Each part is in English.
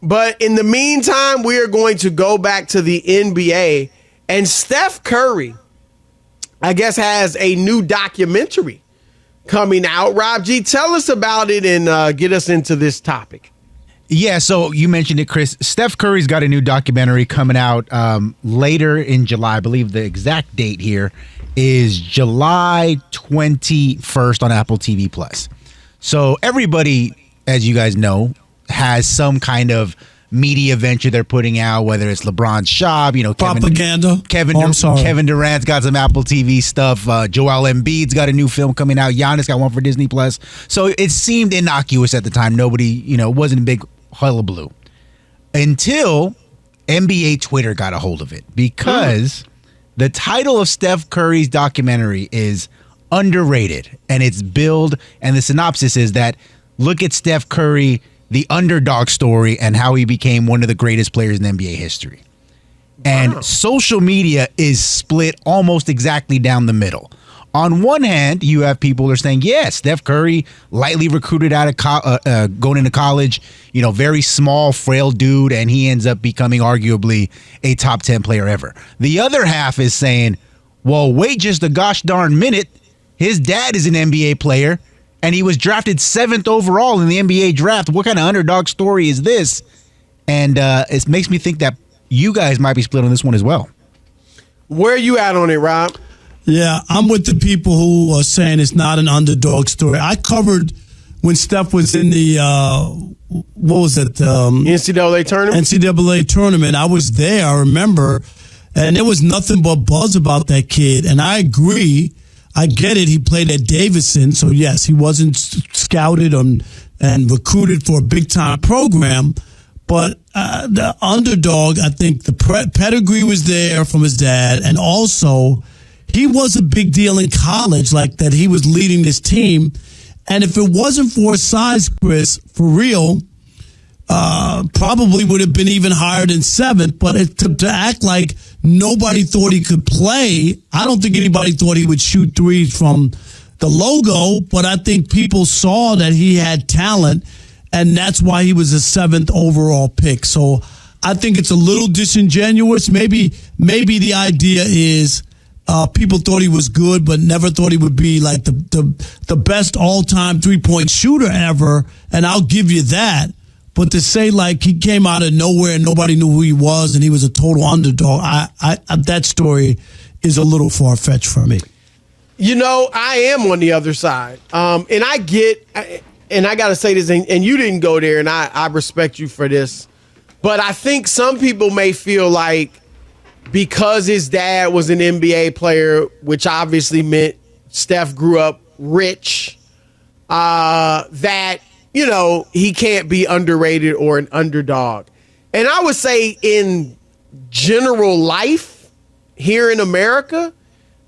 But in the meantime, we are going to go back to the NBA. And Steph Curry, I guess, has a new documentary coming out. Rob G, tell us about it and get us into this topic. Yeah, so you mentioned it, Chris. Steph Curry's got a new documentary coming out later in July. I believe the exact date here is July 21st on Apple TV Plus. So everybody, as you guys know, has some kind of media venture they're putting out, whether it's LeBron's shop, propaganda. Kevin Durant's got some Apple TV stuff. Joel Embiid's got a new film coming out. Giannis got one for Disney Plus. So it seemed innocuous at the time. Nobody, wasn't a big hullabaloo until NBA Twitter got a hold of it, because the title of Steph Curry's documentary is Underrated, and it's billed, and the synopsis is that look at Steph Curry, the underdog story, and how he became one of the greatest players in NBA history. And social media is split almost exactly down the middle. On one hand, you have people who are saying, yeah, Steph Curry, lightly recruited out of going into college, very small, frail dude, and he ends up becoming arguably a top 10 player ever. The other half is saying, well, wait just a gosh darn minute. His dad is an NBA player, and he was drafted 7th overall in the NBA draft. What kind of underdog story is this? And it makes me think that you guys might be split on this one as well. Where are you at on it, Rob? Yeah, I'm with the people who are saying it's not an underdog story. I covered when Steph was in the, what was it? NCAA tournament? NCAA tournament. I was there, I remember, and there was nothing but buzz about that kid. And I agree. I get it. He played at Davidson, so yes, he wasn't scouted and recruited for a big-time program. But the underdog, I think the pedigree was there from his dad, and also he was a big deal in college, like that he was leading this team. And if it wasn't for his size, Chris, for real, probably would have been even higher than 7th. But to act like nobody thought he could play, I don't think anybody thought he would shoot threes from the logo, but I think people saw that he had talent, and that's why he was a 7th overall pick. So I think it's a little disingenuous. Maybe the idea is people thought he was good, but never thought he would be like the best all-time three-point shooter ever, and I'll give you that. But to say like he came out of nowhere and nobody knew who he was and he was a total underdog, that story is a little far-fetched for me. I am on the other side. And I got to say this, and you didn't go there, and I respect you for this. But I think some people may feel like because his dad was an NBA player, which obviously meant Steph grew up rich, that he can't be underrated or an underdog. And I would say in general life here in America,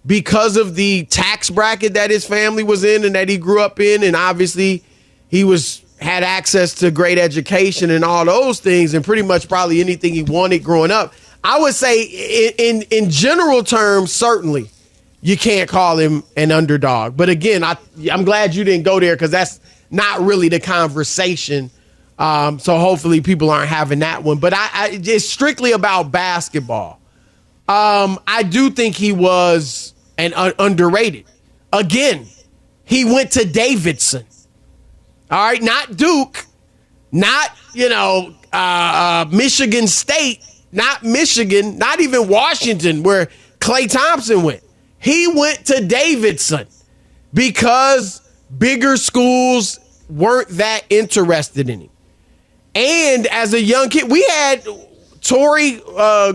because of the tax bracket that his family was in and that he grew up in, and obviously he had access to great education and all those things, and pretty much probably anything he wanted growing up, I would say in general terms, certainly you can't call him an underdog. But again, I'm glad you didn't go there, because that's not really the conversation. So hopefully people aren't having that one. But it's strictly about basketball. I do think he was underrated. Again, he went to Davidson. All right, not Duke, not, Michigan State, not Michigan, not even Washington, where Klay Thompson went. He went to Davidson because bigger schools weren't that interested in him. And as a young kid, we had Torrey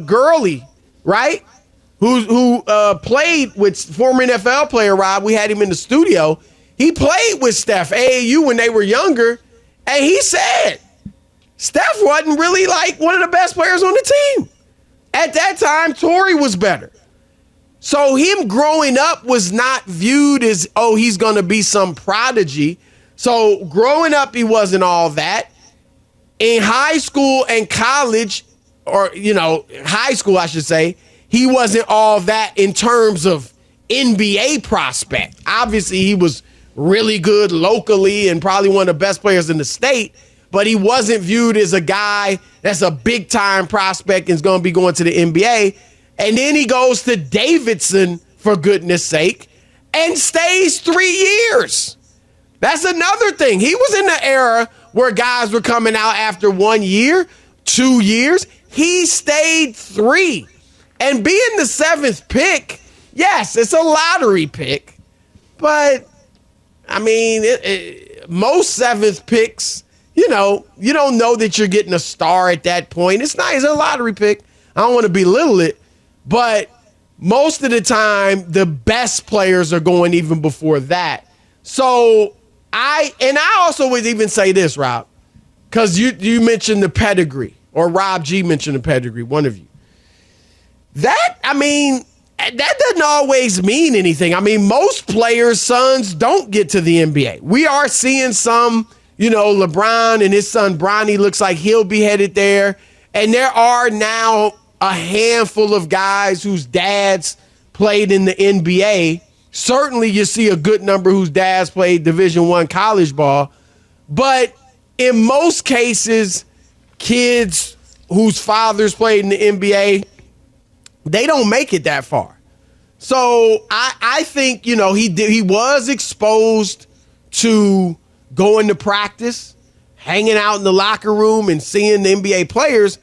Gurley, right? Who played with former NFL player Rob. We had him in the studio. He played with Steph, AAU, when they were younger. And he said Steph wasn't really like one of the best players on the team. At that time, Torrey was better. So him growing up was not viewed as, he's going to be some prodigy. So growing up, he wasn't all that. In high school and college, or, high school, I should say, he wasn't all that in terms of NBA prospect. Obviously, he was really good locally and probably one of the best players in the state. but he wasn't viewed as a guy that's a big-time prospect and is going to be going to the NBA. And then he goes to Davidson, for goodness sake, and stays 3 years. That's another thing. He was in the era where guys were coming out after 1 year, 2 years. He stayed 3. And being the 7th pick, yes, it's a lottery pick. But, I mean, most 7th picks, you don't know that you're getting a star at that point. It's not. It's a lottery pick. I don't want to belittle it. But most of the time, the best players are going even before that. So, I also would even say this, Rob, because you mentioned the pedigree, or Rob G mentioned the pedigree, one of you. That doesn't always mean anything. I mean, most players' sons don't get to the NBA. We are seeing some, LeBron and his son Bronny looks like he'll be headed there. And there are now a handful of guys whose dads played in the NBA. Certainly you see a good number whose dads played Division I college ball. But in most cases, kids whose fathers played in the NBA, they don't make it that far. So I think, he was exposed to going to practice, hanging out in the locker room and seeing the NBA players.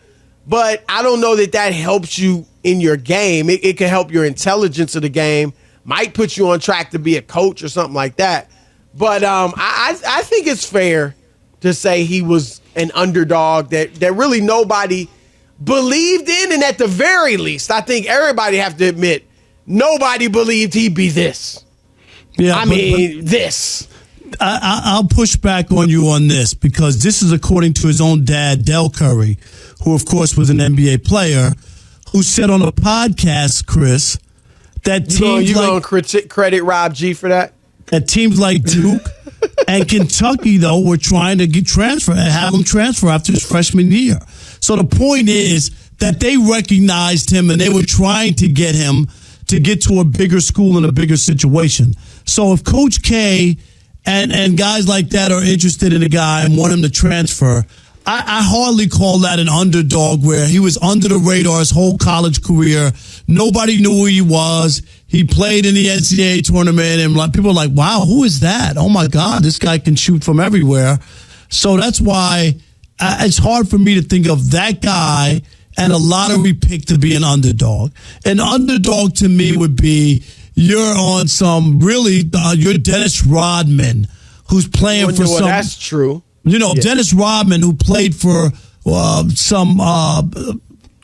But I don't know that helps you in your game. It can help your intelligence of the game, might put you on track to be a coach or something like that. But I think it's fair to say he was an underdog that really nobody believed in. And at the very least, I think everybody have to admit, nobody believed he'd be this. Yeah, this. I'll push back on you on this, because this is according to his own dad, Del Curry, who, of course, was an NBA player, who said on a podcast, Chris, that teams you going to credit Rob G for that? That teams like Duke and Kentucky, though, were trying to have him transfer after his freshman year. So the point is that they recognized him and they were trying to get him to get to a bigger school and a bigger situation. So if Coach K and guys like that are interested in a guy and want him to transfer, I hardly call that an underdog, where he was under the radar his whole college career. Nobody knew who he was. He played in the NCAA tournament, and people are like, wow, who is that? Oh, my God, this guy can shoot from everywhere. So that's why it's hard for me to think of that guy and a lottery pick to be an underdog. An underdog to me would be, you're on some you're Dennis Rodman, who's playing for some. That's true. Dennis Rodman, who played for some, I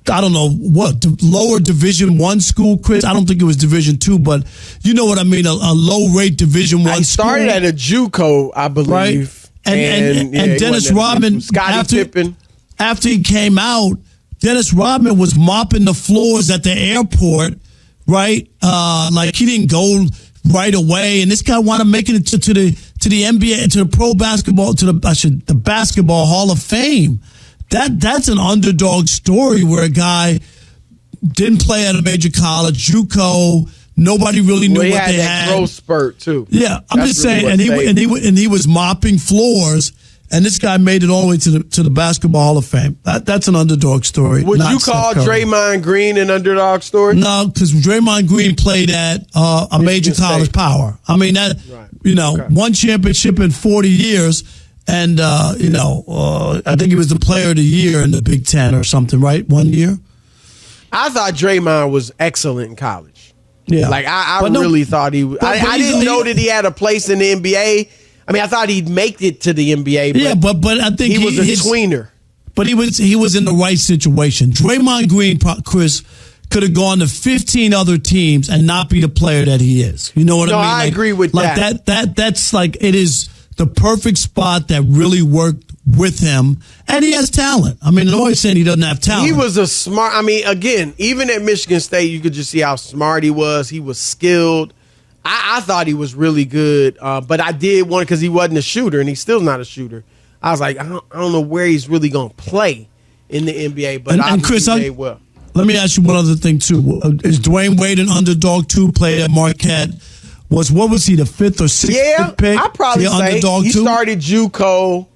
don't know what, lower Division I school, Chris. I don't think it was Division II, but you know what I mean, a low-rate Division I school. He started at a JUCO, I believe. Right? And Dennis Rodman, after he came out, Dennis Rodman was mopping the floors at the airport, right? Like he didn't go right away, and this guy wanted to make it to the NBA, to the pro basketball, the Basketball Hall of Fame. That's an underdog story, where a guy didn't play at a major college, JUCO. Nobody really knew what they had. That growth spurt too. Yeah, I'm just saying, and he was mopping floors. And this guy made it all the way to the Basketball Hall of Fame. That's an underdog story. Would you call Draymond Green an underdog story? No, because Draymond Green played at a major college power. I mean, one championship in 40 years. And, I think he was the player of the year in the Big Ten or something, right? 1 year? I thought Draymond was excellent in college. Yeah. Like, I really thought he was. I didn't know that he had a place in the NBA. I mean, I thought he'd make it to the NBA. But I think he was a tweener. But he was in the right situation. Draymond Green, Chris, could have gone to 15 other teams and not be the player that he is. You know what I mean? I agree with that. That's like, it is the perfect spot that really worked with him. And he has talent. I mean, nobody's saying he doesn't have talent. He was again, even at Michigan State, you could just see how smart he was. He was skilled. I thought he was really good, but I did want, because he wasn't a shooter, and he's still not a shooter. I was like, I don't know where he's really going to play in the NBA, but and Chris, he played well. Let me ask you one other thing, too. Is Dwayne Wade an underdog, too? Played at Marquette. What was he, the 5th or 6th pick? I'd probably say he started JUCO.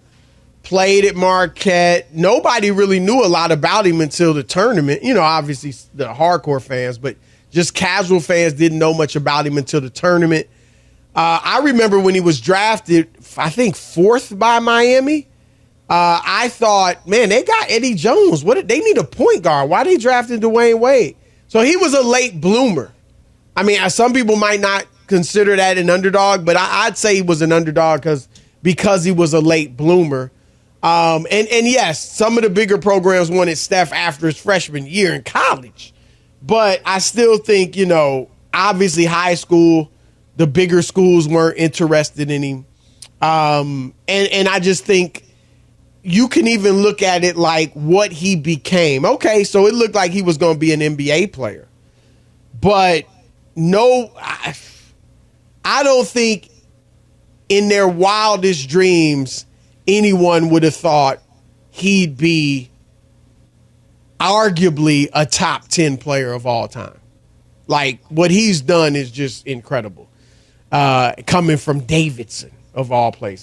played at Marquette. Nobody really knew a lot about him until the tournament. You know, obviously the hardcore fans, but just casual fans didn't know much about him until the tournament. I remember when he was drafted, I think 4th by Miami. I thought, man, they got Eddie Jones. They need a point guard. Why they drafted Dwayne Wade? So he was a late bloomer. I mean, some people might not consider that an underdog, but I'd say he was an underdog because he was a late bloomer. And yes, some of the bigger programs wanted Steph after his freshman year in college. But I still think, you know, obviously high school, the bigger schools weren't interested in him. And I just think you can even look at it like what he became. Okay, so it looked like he was going to be an NBA player. But no, I don't think in their wildest dreams anyone would have thought he'd be arguably a top 10 player of all time. Like, what he's done is just incredible. Coming from Davidson, of all places.